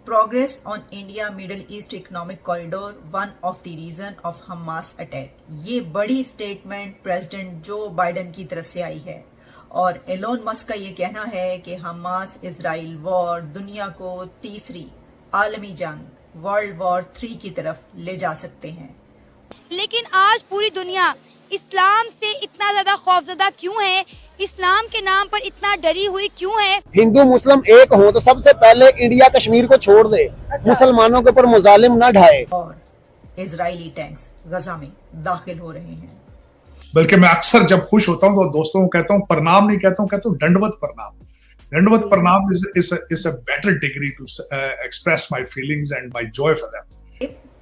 progress on India Middle East Economic Corridor one of the reason of Hamas attack। ये बड़ी statement president Joe Biden की तरफ से आई है और एलोन मस्क का ये कहना है कि हमास इजराइल वॉर दुनिया को तीसरी आलमी जंग वर्ल्ड वॉर 3 की तरफ ले जा सकते हैं। लेकिन आज पूरी दुनिया इस्लाम से इतना ज्यादा खौफजदा क्यों है, इस्लाम के नाम पर इतना डरी हुई क्यों है? हिंदू मुस्लिम एक हो तो सबसे पहले इंडिया कश्मीर को छोड़ दे, मुसलमानों के ऊपर मुजालिम न ढाए। और इजरायली टैंक्स गजा में दाखिल हो रहे हैं। बल्कि मैं अक्सर जब खुश होता हूँ तो दोस्तों को कहता हूँ, प्रणाम नहीं कहता हूँ, कहता हूँ दंडवत प्रणाम। दंडवत प्रणाम is a better degree to express my feelings and my joy for them।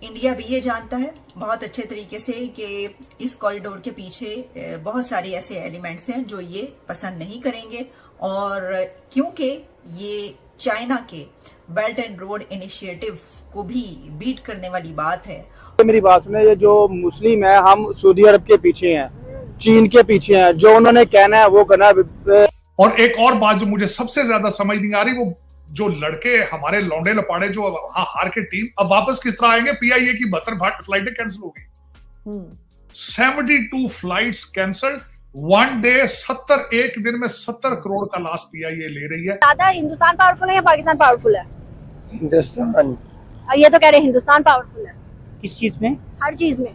India भी ये जानता है बहुत अच्छे तरीके से कि इस कॉरिडोर के पीछे बहुत सारे ऐसे एलिमेंट्स हैं जो ये पसंद नहीं करेंगे, और क्योंकि ये चाइना के बेल्ट एंड रोड इनिशिएटिव को भी बीट करने वाली बात है। मेरी बात सुने, ये जो मुस्लिम है हम सऊदी अरब के पीछे हैं, चीन के पीछे हैं, जो उन्होंने कहना है वो करना है। और एक और बात जो मुझे सबसे ज्यादा समझ नहीं आ रही, वो जो लड़के हमारे लौंडे लपाड़े जो वहां हार के टीम अब वापस किस तरह आएंगे? पीआईए की 72 फ्लाइटें कैंसिल हो गई, 72 फ्लाइट्स कैंसिल, वन डे 70, एक दिन में 70 करोड़ का लॉस पीआईए ले रही है। ज्यादा हिंदुस्तान पावरफुल है या पाकिस्तान पावरफुल है? हिंदुस्तान। ये तो कह रहे हिंदुस्तान पावरफुल है। किस चीज में? हर चीज में।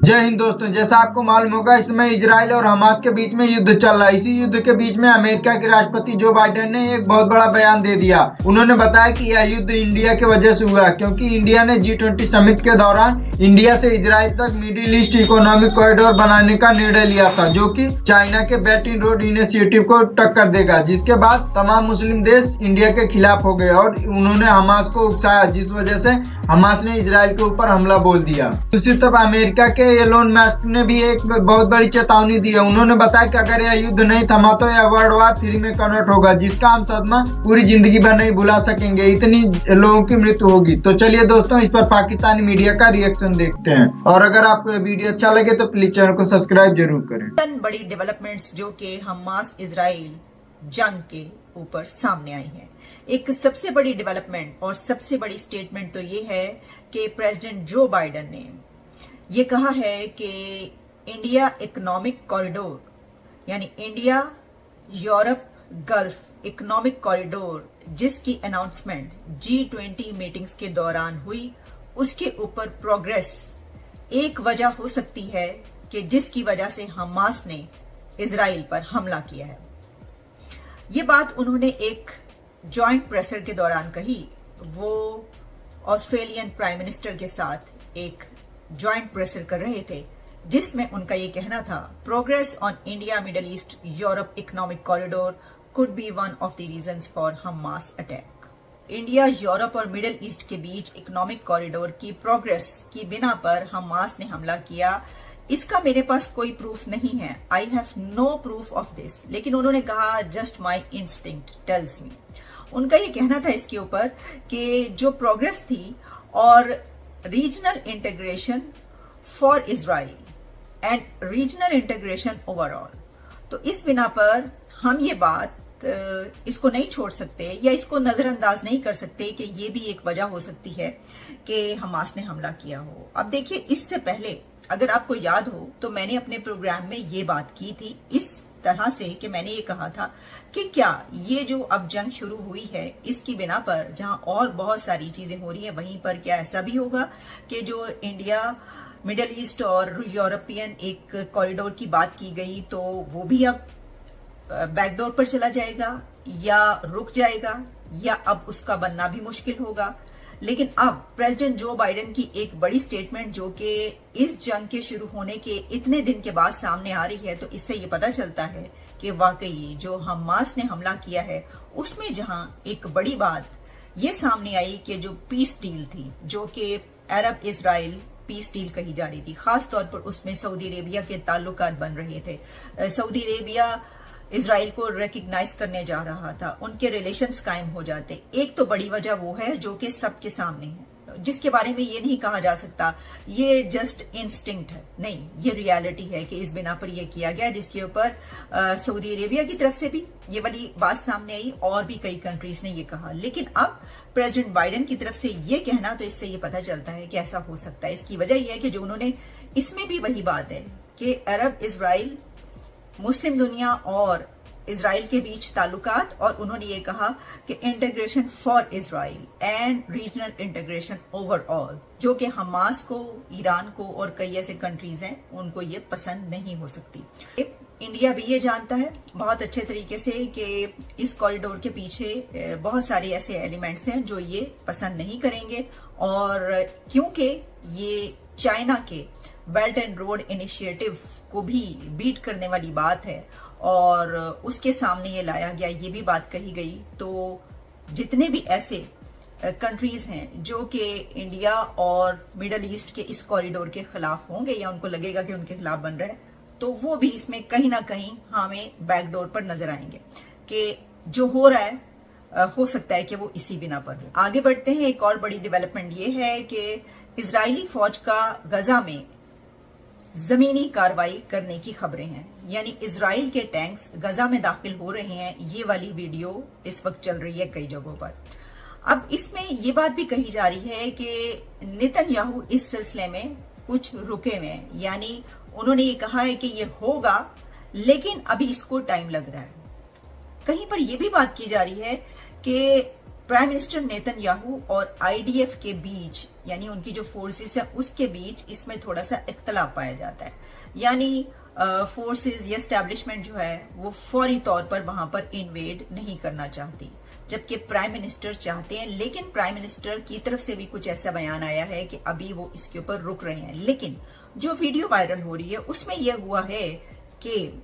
जय हिंद दोस्तों, जैसा आपको मालूम होगा इस समय इजराइल और हमास के बीच में युद्ध चल रहा है। इसी युद्ध के बीच में अमेरिका के राष्ट्रपति जो बाइडेन ने एक बहुत बड़ा बयान दे दिया। उन्होंने बताया कि यह युद्ध इंडिया की वजह से हुआ, क्योंकि इंडिया ने G20 समिट के दौरान इंडिया से इजराइल तक मिडिल ईस्ट इकोनॉमिक कॉरिडोर बनाने का निर्णय लिया था, जो कि चाइना के बेल्ट एंड रोड इनिशिएटिव को टक्कर देगा। जिसके बाद तमाम मुस्लिम देश इंडिया के खिलाफ हो गए और उन्होंने हमास को उकसाया, जिस वजह से हमास ने इजराइल के ऊपर हमला बोल दिया। दूसरी तरफ अमेरिका के एलोन मस्क ने भी एक बहुत बड़ी चेतावनी दी है। उन्होंने बताया कि अगर यह युद्ध नहीं थमा तो यह वर्ल्ड वॉर 3 में कन्वर्ट होगा, जिसका हम सदमा पूरी जिंदगी भर नहीं भुला सकेंगे। इतनी लोगों की मृत्यु होगी। तो चलिए दोस्तों, इस पर पाकिस्तानी मीडिया का रिएक्शन देखते हैं, और अगर आपको यह वीडियो अच्छा लगे तो प्लीज चैनल को सब्सक्राइब जरूर करें। बड़ी डेवलपमेंट्स जो कि हमास इजराइल जंग के ऊपर सामने आई हैं। एक सबसे बड़ी डेवलपमेंट और सबसे बड़ी स्टेटमेंट तो ये है कि प्रेसिडेंट जो बाइडेन ने ये कहा है कि इंडिया इकोनॉमिक कॉरिडोर, यानी India Europe gulf economic corridor, जिसकी अनाउंसमेंट G20 मीटिंग्स के दौरान हुई, उसके ऊपर प्रोग्रेस एक वजह हो सकती है कि जिसकी वजह से हमास ने इजराइल पर हमला किया है। ये बात उन्होंने एक जॉइंट प्रेसर के दौरान कही। वो ऑस्ट्रेलियन प्राइम मिनिस्टर के साथ एक जॉइंट प्रेसर कर रहे थे, जिसमें उनका ये कहना था, progress on India middle east Europe economic corridor could be one of the reasons for Hamas attack. India Europe और मिडिल ईस्ट के बीच इकोनॉमिक कॉरिडोर की प्रोग्रेस की बिना पर हमास ने हमला किया, इसका मेरे पास कोई प्रूफ नहीं है। I have no proof of this. लेकिन उन्होंने कहा, just my instinct tells me. उनका ये कहना था इसके ऊपर कि जो प्रोग्रेस थी और regional integration for Israel and regional integration overall, तो इस बिना पर हम ये बात इसको नहीं छोड़ सकते या इसको नजरअंदाज नहीं कर सकते कि ये भी एक वजह हो सकती है कि हमास ने हमला किया हो। अब देखिए, इससे पहले अगर आपको याद हो तो मैंने अपने प्रोग्राम में ये बात की थी इस तरह से कि मैंने ये कहा था कि क्या ये जो अब जंग शुरू हुई है, इसकी बिना पर जहां और बहुत सारी चीजें हो रही हैं, वहीं पर क्या ऐसा भी होगा कि जो इंडिया मिडिल ईस्ट और यूरोपियन एक कॉरिडोर की बात की गई, तो वो भी अब बैकडोर पर चला जाएगा या रुक जाएगा, या अब उसका बनना भी मुश्किल होगा। लेकिन अब प्रेसिडेंट जो बाइडेन की एक बड़ी स्टेटमेंट जो कि इस जंग के शुरू होने के इतने दिन के बाद सामने आ रही है, तो इससे ये पता चलता है कि वाकई जो हमास ने हमला किया है उसमें जहां एक बड़ी बात ये सामने आई कि जो पीस डील थी, जो कि अरब इजराइल पीस डील कही जा रही थी, खास तौर पर उसमें सऊदी अरेबिया के ताल्लुकात बन रहे थे। सऊदी अरेबिया इजराइल को रिकग्नाइज करने जा रहा था, उनके रिलेशंस कायम हो जाते। एक तो बड़ी वजह वो है जो कि सबके सामने है, जिसके बारे में ये नहीं कहा जा सकता ये जस्ट इंस्टिंक्ट है, नहीं, ये रियलिटी है कि इस बिना पर ये किया गया, जिसके ऊपर सऊदी अरेबिया की तरफ से भी ये वाली बात सामने आई और भी कई कंट्रीज ने ये कहा। लेकिन अब प्रेसिडेंट बाइडेन की तरफ से ये कहना, तो इससे ये पता चलता है कि ऐसा हो सकता है। इसकी वजह यह है कि जो उन्होंने, इसमें भी वही बात है कि अरब, इजराइल, मुस्लिम दुनिया और इजराइल के बीच ताल्लुकात, और उन्होंने ये कहा कि integration for Israel and regional integration overall, जो कि हमास को, ईरान को और कई ऐसे कंट्रीज हैं उनको ये पसंद नहीं हो सकती। इंडिया भी ये जानता है बहुत अच्छे तरीके से कि इस कॉरिडोर के पीछे बहुत सारे ऐसे एलिमेंट्स हैं जो ये पसंद नहीं करेंगे, और क्योंकि ये चाइना के बेल्ट एंड रोड इनिशिएटिव को भी बीट करने वाली बात है और उसके सामने ये लाया गया, ये भी बात कही गई। तो जितने भी ऐसे कंट्रीज हैं जो कि इंडिया और मिडल ईस्ट के इस कॉरिडोर के खिलाफ होंगे या उनको लगेगा कि उनके खिलाफ बन रहा है, तो वो भी इसमें कहीं ना कहीं हमें बैकडोर पर नजर आएंगे कि जो हो रहा है हो सकता है कि वो इसी बिना पर हो। आगे बढ़ते हैं। एक और बड़ी डेवलपमेंट ये है कि इजरायली फौज का गजा में जमीनी कार्रवाई करने की खबरें हैं, यानी इजराइल के टैंक्स गजा में दाखिल हो रहे हैं। ये वाली वीडियो इस वक्त चल रही है कई जगहों पर। अब इसमें ये बात भी कही जा रही है कि नेतन्याहू इस सिलसिले में कुछ रुके हुए हैं, यानी उन्होंने ये कहा है कि ये होगा लेकिन अभी इसको टाइम लग रहा है। कहीं पर यह भी बात की जा रही है कि प्राइम मिनिस्टर नेतन्याहू और आईडीएफ के बीच, यानी उनकी जो फोर्सेस है उसके बीच इसमें थोड़ा सा इख्तलाफ पाया जाता है, यानी फोर्सेस या एस्टैब्लिशमेंट जो है वो फौरी तौर पर वहां पर इन्वेड नहीं करना चाहती, जबकि प्राइम मिनिस्टर चाहते हैं। लेकिन प्राइम मिनिस्टर की तरफ से भी कुछ ऐसा बयान आया है कि अभी वो इसके ऊपर रुक रहे हैं। लेकिन जो वीडियो वायरल हो रही है उसमें यह हुआ है कि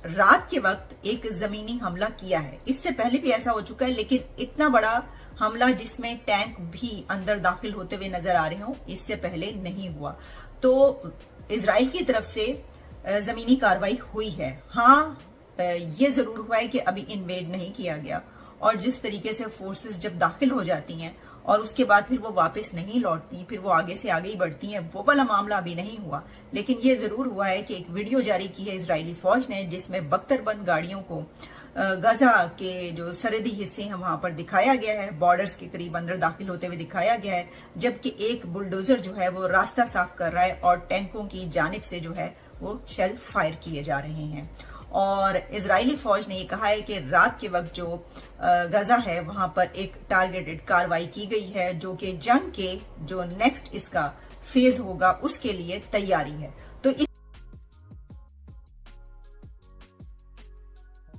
रात के वक्त एक जमीनी हमला किया है। इससे पहले भी ऐसा हो चुका है, लेकिन इतना बड़ा हमला जिसमें टैंक भी अंदर दाखिल होते हुए नजर आ रहे हो, इससे पहले नहीं हुआ। तो इजराइल की तरफ से जमीनी कार्रवाई हुई है। हाँ, ये जरूर हुआ है कि अभी इन्वेड नहीं किया गया, और जिस तरीके से फोर्सेस जब दाखिल हो जाती हैं और उसके बाद फिर वो वापस नहीं लौटती, फिर वो आगे से आगे ही बढ़ती हैं, वो वाला मामला अभी नहीं हुआ। लेकिन ये जरूर हुआ है कि एक वीडियो जारी की है इजरायली फौज ने, जिसमें बख्तरबंद गाड़ियों को गजा के जो सरहदी हिस्से हैं वहां पर दिखाया गया है, बॉर्डर्स के करीब अंदर दाखिल होते हुए दिखाया गया है, जबकि एक बुलडोजर जो है वो रास्ता साफ कर रहा है और टैंकों की जानिब से जो है वो शेल फायर किए जा रहे हैं। और इजरायली फौज ने ये कहा है कि रात के वक्त जो गजा है वहां पर एक टारगेटेड कार्रवाई की गई है, जो कि जंग के जो नेक्स्ट इसका फेज होगा उसके लिए तैयारी है।